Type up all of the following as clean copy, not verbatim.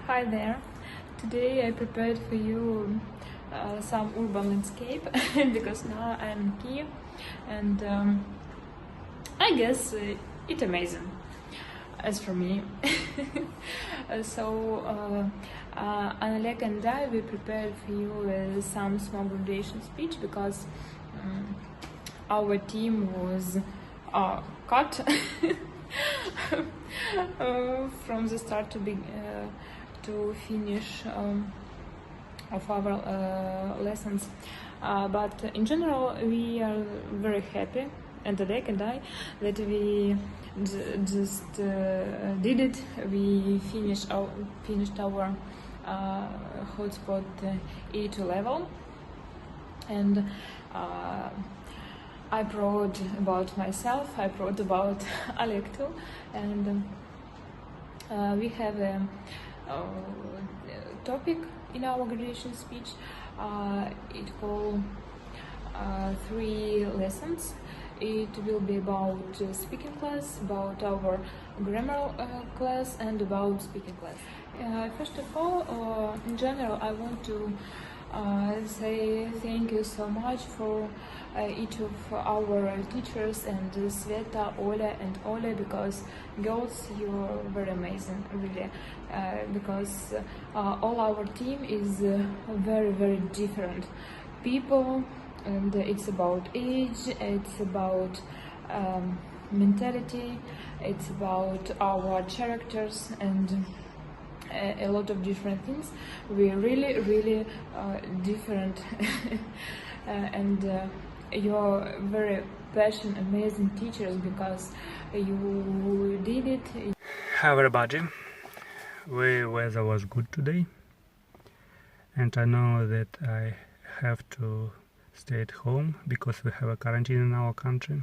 Hi there. Today I prepared for you some urban landscape because now I'm in Kiev and I guess it's amazing as for me. Oleg and I we prepared for you some small graduation speech because our team was cut from the start to finish of our lessons, but in general we are very happy, and Oleg and I, that we just did it. We finished our HotSpot E2 level, and I'm proud about myself, I'm proud about Oleg too, and we have a topic in our graduation speech. It called 3 lessons. It will be about speaking class, about our grammar class, and about speaking class. First of all, in general, I want to say thank you so much for each of our teachers, and Sveta, Oля and Oля, because girls, you're very amazing, really, because all our team is very different people, and it's about age, it's about mentality, it's about our characters, and a lot of different things. We're really different and you're very passionate, amazing teachers, because you did it. Hi everybody, the weather was good today, and I know that I have to stay at home because we have a quarantine in our country,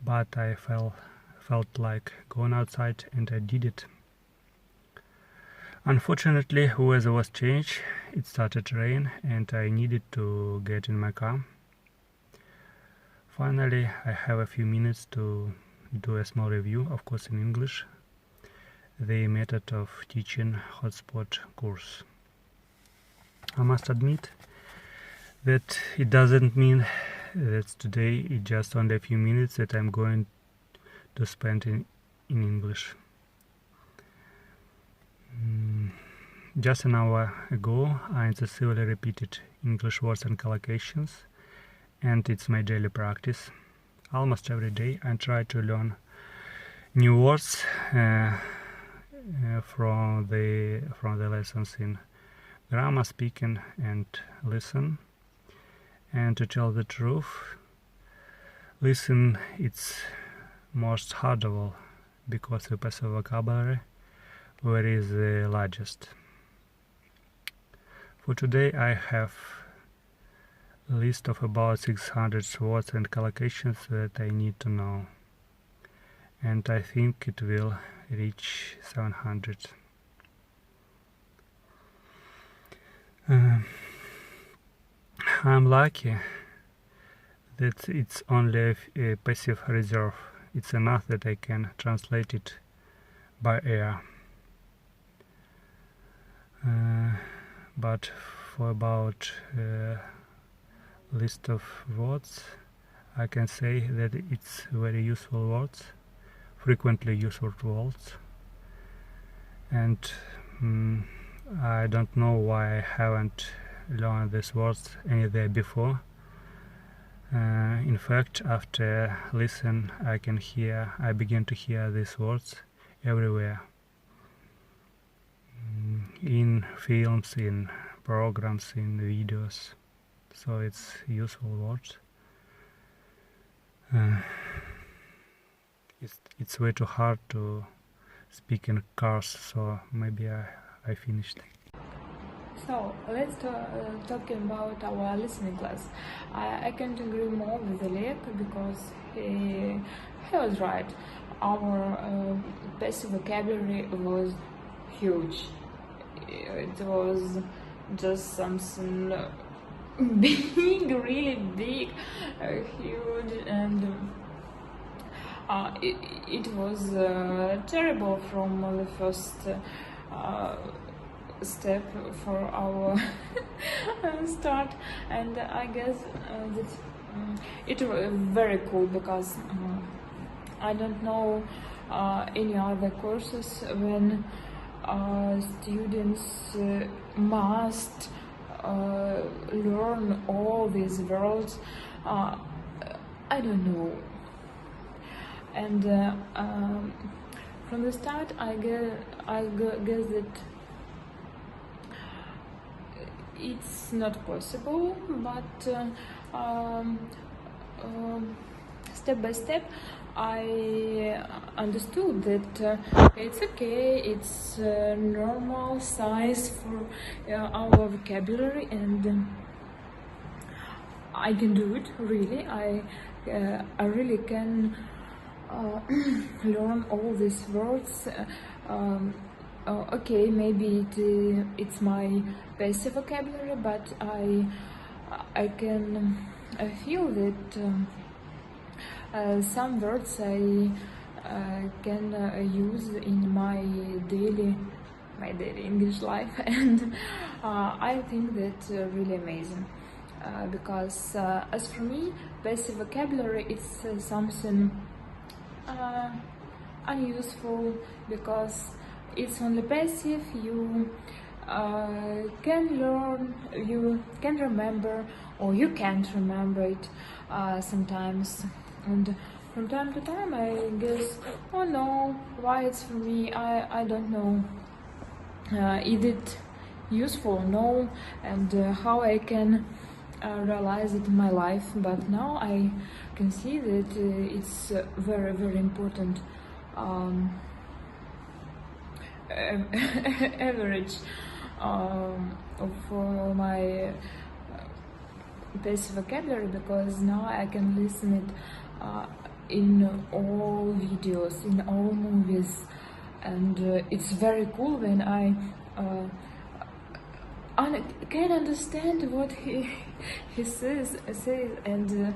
but I felt like going outside, and I did it. Unfortunately, weather was changed, it started to rain, and I needed to get in my car. Finally, I have a few minutes to do a small review, of course in English, the method of teaching HotSpot course. I must admit that it doesn't mean that today it's just only a few minutes that I'm going to spend in English. Just an hour ago I incessantly repeated English words and collocations, and it's my daily practice. Almost every day I try to learn new words from the lessons in grammar, speaking and listen. And to tell the truth, listen it's most hardable because the passive vocabulary where is the largest. For today I have a list of about 600 words and collocations that I need to know, and I think it will reach 700. I'm lucky that it's only a passive reserve. It's enough that I can translate it by ear. But for about list of words, I can say that it's very useful words, frequently used words, and I don't know why I haven't learned these words anywhere before. In fact, after listen, I begin to hear these words everywhere. In films, in programs, in videos, so it's useful words. It's way too hard to speak in cars, so maybe I finished. So let's talking about our listening class. I can't agree more with Oleg, because he was right. Our passive vocabulary was huge. It was just something big, really big, huge, and it was terrible from the first step for our start, and I guess that it's very cool, because I don't know any other courses when students must learn all these words. I don't know, and from the start I guess that it's not possible, but step by step I understood that it's okay, it's normal size for our vocabulary, and I can do it. Really, I really can learn all these words. Okay, maybe it's my basic vocabulary, but I can feel that some words I can use in my daily English life, and I think that's really amazing. Because as for me, basic vocabulary is something unuseful, because it's only passive. You can learn, you can remember, or you can't remember it sometimes, and from time to time I guess, oh no, why it's for me, I don't know, is it useful? No, and how I can realize it in my life. But now I can see that it's very, very important average of my basic vocabulary, because now I can listen it in all videos, in all movies, and it's very cool when I can understand what he says, and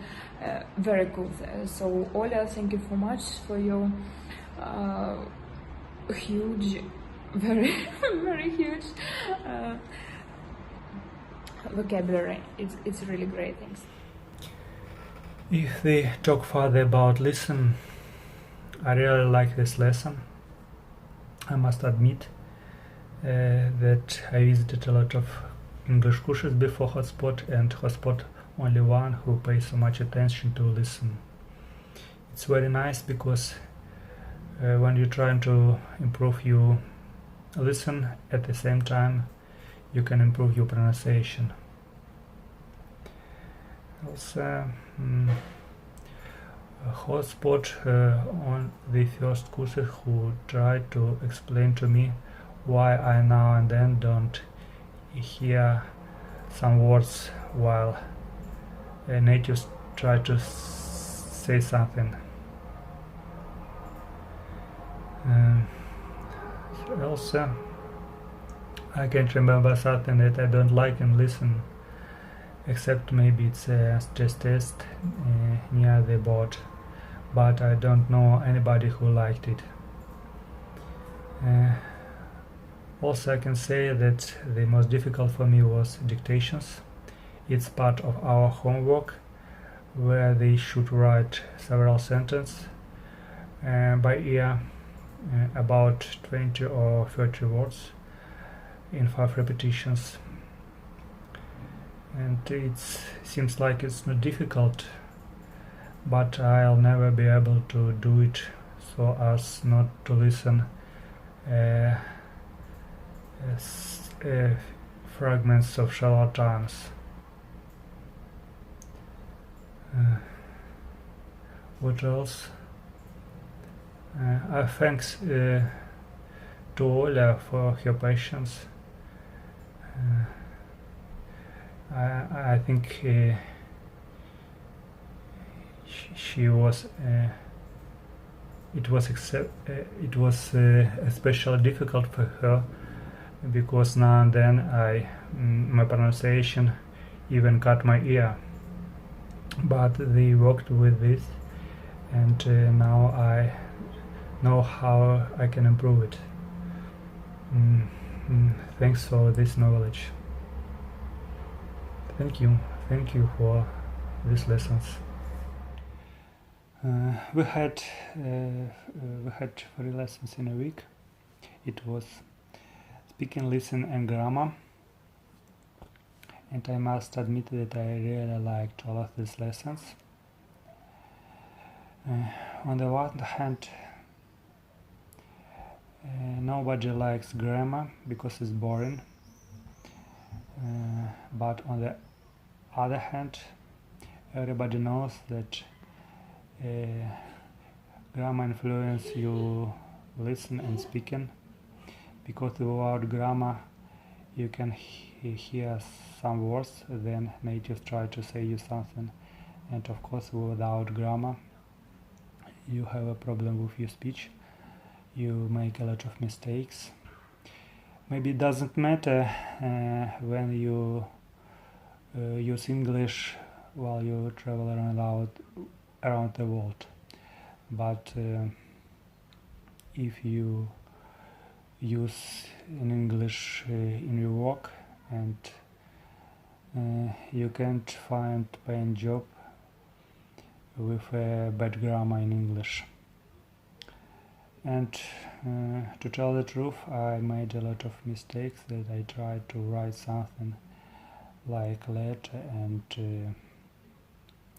very cool. So Oля, thank you so much for your huge, very very huge vocabulary. It's really great. Thanks. If we talk further about listen, I really like this lesson. I must admit that I visited a lot of English courses before HotSpot, and HotSpot only one who pays so much attention to listen. It's very nice, because when you're trying to improve your listen, at the same time you can improve your pronunciation. Also, HotSpot on the first courses who tried to explain to me why I now and then don't hear some words while natives try to say something. Also, I can't remember something that I don't like and listen, except maybe it's a stress test near the board, but I don't know anybody who liked it. Also, I can say that the most difficult for me was dictations. It's part of our homework, where they should write several sentences by ear, about 20 or 30 words in 5 repetitions. And it seems like it's not difficult, but I'll never be able to do it so as not to listen fragments of charlatans. What else? Thanks to Ola for her patience. I think she was. It was especially difficult for her, because now and then my pronunciation even cut my ear. But they worked with this, and now I know how I can improve it. thanks for this knowledge. Thank you for these lessons. We had 3 lessons in a week. It was speaking, listen and grammar, and I must admit that I really liked all of these lessons. On the one hand, nobody likes grammar because it's boring, but on the other hand, everybody knows that grammar influences you listen and speaking, because without grammar you can hear some words, then natives try to say you something, and of course without grammar you have a problem with your speech. You make a lot of mistakes. Maybe it doesn't matter when you use English while you travel around the world, but if you use in English in your work, and you can't find paying job with bad grammar in English. And to tell the truth, I made a lot of mistakes, that I tried to write something like letter and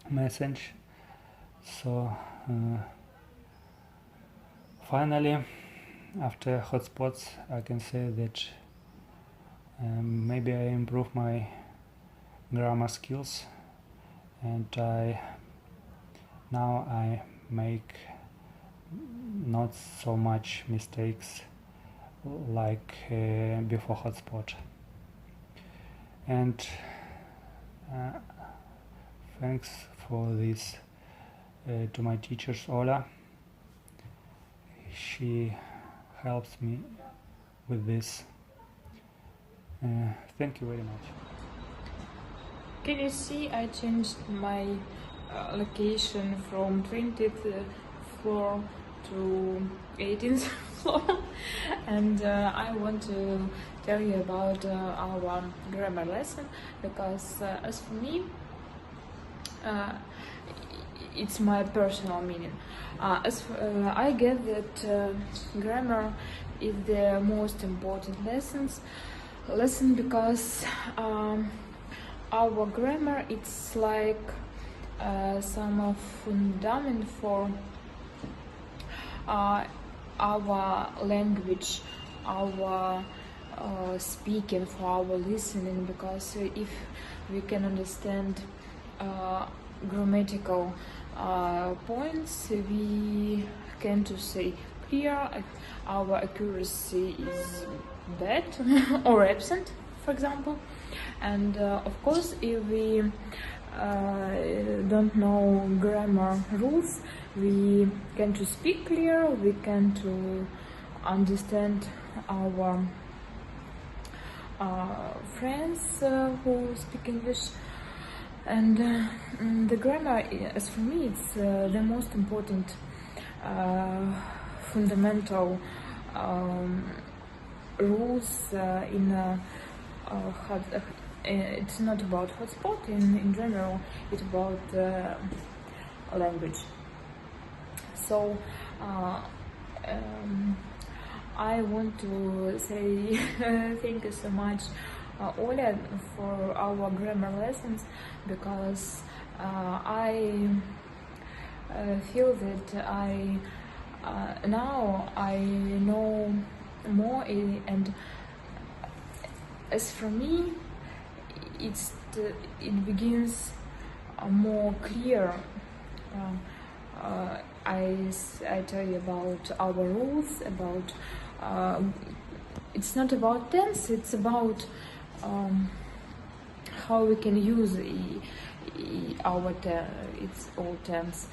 message. So finally, after HotSpots, I can say that maybe I improved my grammar skills, and now I make not so much mistakes like before HotSpot. And thanks for this to my teachers, Ola. She helps me with this. Thank you very much. Can you see I changed my location from 20th floor to 18th floor, and I want to tell you about our grammar lesson, because as for me it's my personal meaning. I get that grammar is the most important lesson because our grammar, it's like some fundament for our language, our speaking, for our listening, because if we can understand grammatical points, we can to say clear, our accuracy is bad or absent, for example. And of course, if we don't know grammar rules, we can to speak clear, we can to understand our friends who speak English. And the grammar, as for me, it's the most important fundamental rules in it's not about HotSpot in general, it's about language. So I want to say thank you so much, Oля, for our grammar lessons, because I feel that now I know more, and as for me, it begins more clear. I tell you about our rules, about it's not about tense, it's about how we can use our it's all tense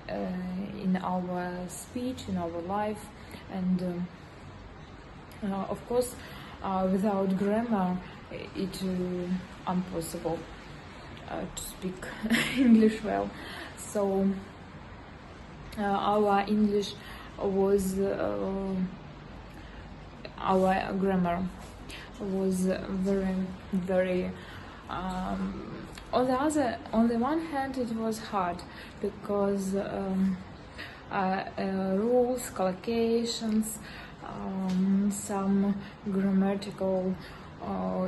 in our speech, in our life. And of course, without grammar it's impossible to speak English well. So our English was our grammar. was very on the one hand it was hard because rules, collocations, some grammatical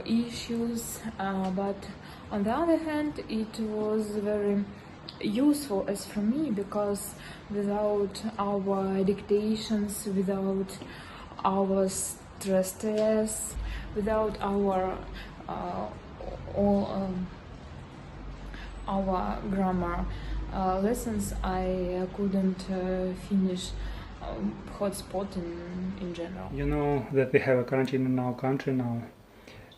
issues, but on the other hand it was very useful as for me, because without our dictations, without our stress tests, without our grammar lessons, I couldn't finish HotSpot in general. You know that we have a quarantine in our country now,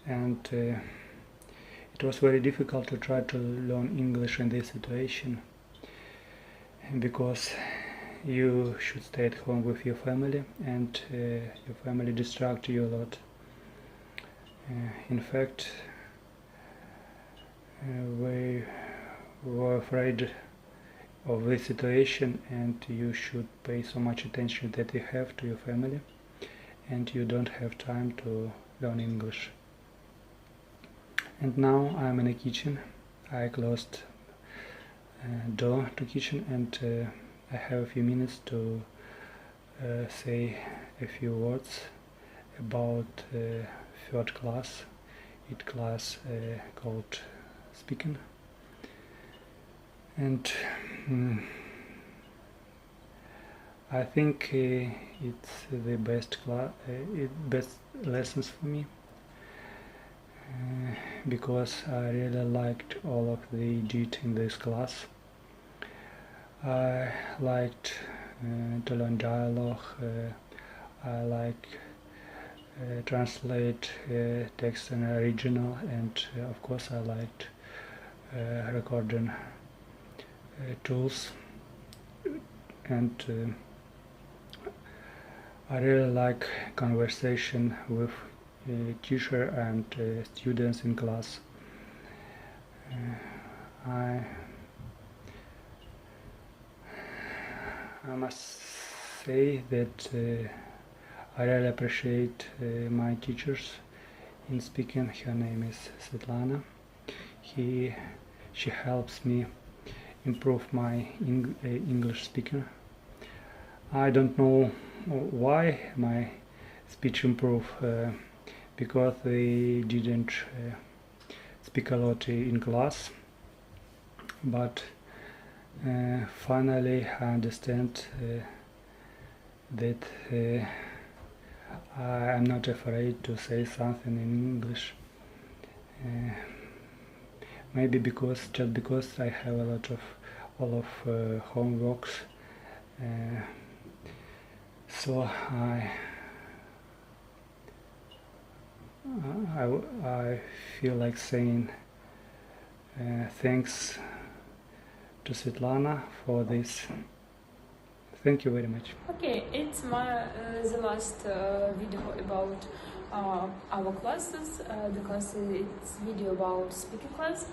and it was very difficult to try to learn English in this situation, because you should stay at home with your family, and your family distracts you a lot. In fact, we were afraid of this situation, and you should pay so much attention that you have to your family, and you don't have time to learn English. And now I'm in the kitchen. I closed door to kitchen, and I have a few minutes to say a few words about third class. It's class called speaking, and I think it's the best lessons for me, because I really liked all of the did in this class. I liked to learn dialogue. I like translate text in original, and of course I liked recording tools, and I really like conversation with teacher and students in class. I must say that I really appreciate my teachers in speaking. Her name is Svetlana. She helps me improve my English speaking. I don't know why my speech improved, because they didn't speak a lot in class, but finally I understand that I am not afraid to say something in English. Maybe just because I have a lot of homeworks, so I feel like saying thanks to Svetlana for this. Thank you very much. Okay, it's the last video about our classes. The class it's video about speaking class,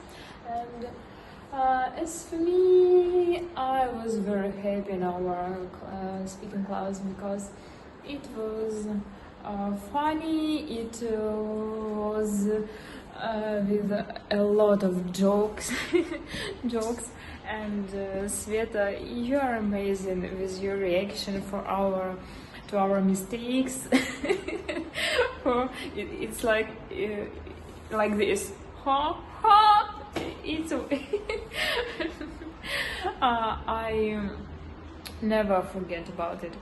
and as for me, I was very happy in our speaking class, because it was funny. It was with a lot of jokes, and Sveta, you are amazing with your reaction to our mistakes. It's like this. Ha ha! It's I never forget about it,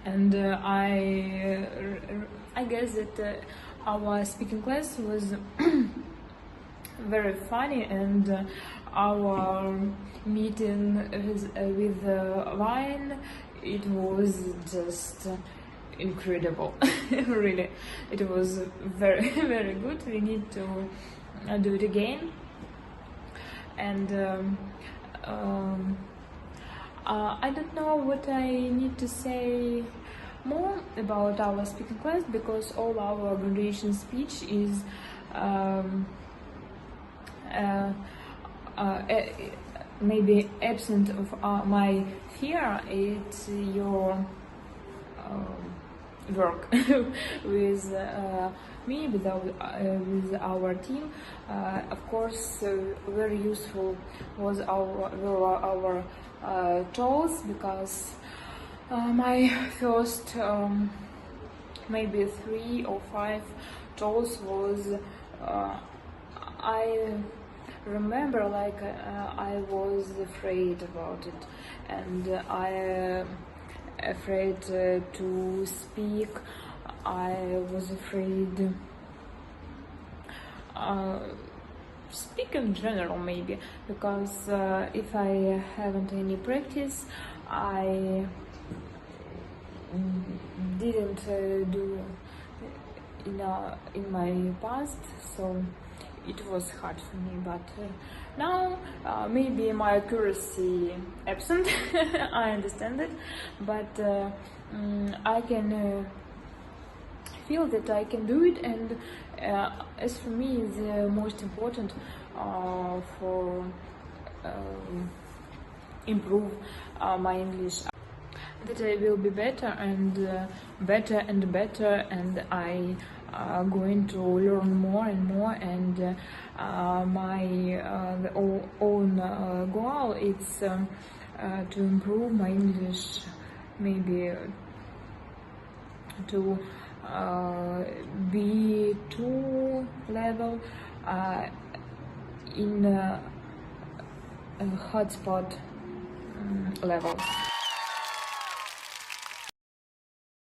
and I guess that our speaking class was very funny, and our meeting with wine, it was just incredible. Really, it was very very good. We need to do it again, and I don't know what I need to say more about our speaking class, because all our graduation speech is maybe absent of my fear. It's your work with me, with our team. Of course, very useful were our tools, because my first maybe 3 or 5 tools was I remember like I was afraid about it, and I afraid to speak. I was afraid speak in general, maybe, because if I haven't any practice, I didn't do in my past, so it was hard for me. But now maybe my accuracy absent. I understand it, but I can feel that I can do it, and as for me, the most important for improve my English, that I will be better and better and better, and I going to learn more and more, and my the own goal is to improve my English, maybe to B2 level in HotSpot level.